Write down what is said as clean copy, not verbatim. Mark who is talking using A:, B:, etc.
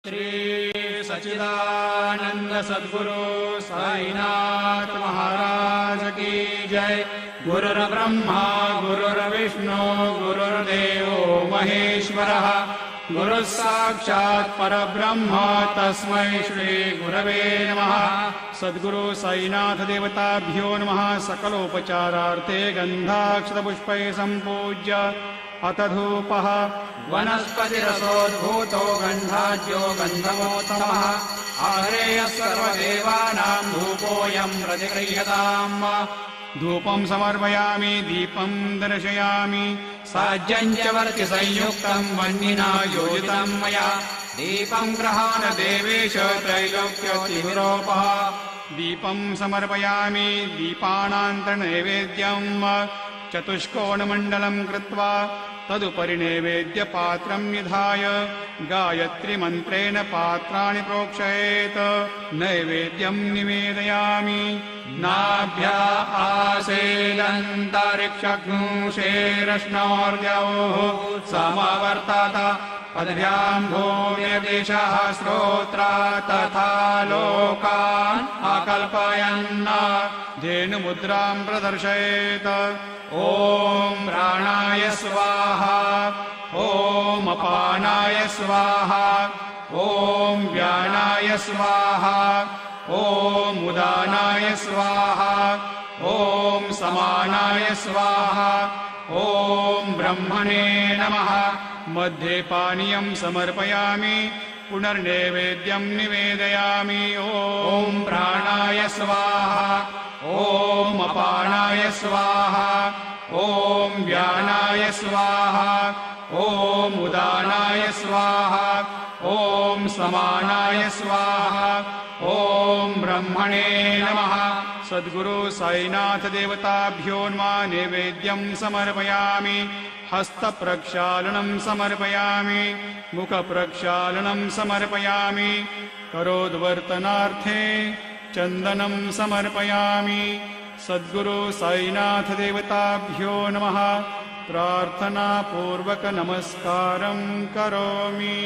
A: श्री सच्चिदानंद सद्गुरु साईनाथ महाराज की जय। गुरुर्ब्रह्मा गुरुर्विष्णु गुरुर्देवो महेश्वरः गुरुः साक्षात् परब्रह्म तस्मै श्री गुरवे नमः। सद्गुरु साईनाथ देवताभ्यो नमः। सकलोपचारार्थे गन्धाक्षतपुष्पैः सम्पूज्य अथ धूपः वनस्पतिरसोद्भूतो गन्धाढ्यो गन्धमोत्तमः आधेयः सर्वदेवानां धूपोऽयं प्रतिगृह्यताम्। धूपं समर्पयामि दीपं दर्शयामि साज्यं च वर्ति संयुक्तं वह्निना योजितं मया। दीपं गृहाण देवेश त्रैलोक्यतिरोपः। दीपं समर्पयामि दीपानान्तर्नैवेद्यं चतुष्कोणमण्डलं कृत्वा तदुपरि नैवेद्यपात्रं निधाय गायत्रीमन्त्रेण पात्राणि प्रोक्षयेत्। नैवेद्यं निवेदयामि। नाभ्या आसेदन्तरिक्षग्नुषेरश्नोर्द्यौः समवर्तत पद्भ्यां भूम्यदेशः श्रोत्रा तथा लोकान् अकल्पयन् धेनुमुद्रां प्रदर्शयेत्। ॐ प्राणाय स्वाहा ॐ अपानाय स्वाहा ॐ व्यानाय स्वाहा ॐ उदानाय स्वाहा ॐ समानाय स्वाहा ॐ ब्रह्मणे नमः। मध्ये पानीयं समर्पयामि पुनर्नैवेद्यं निवेदयामि। ॐ प्राणाय स्वाहा ॐ अपानाय स्वाहा ॐ व्यानाय स्वाहा ॐ उदानाय स्वाहा ॐ समानाय स्वाहा ॐ ब्रह्मणे नमः। सद्गुरु साईनाथ देवताभ्यो नमः। नैवेद्यं समर्पयामि। हस्तप्रक्षालनं समर्पयामि मुखप्रक्षालनं समर्पयामि। करोद्वर्तनार्थे चन्दनं समर्पयामि। सद्गुरु साईनाथ देवताभ्यो नमः। प्रार्थनापूर्वक नमस्कारं करोमि।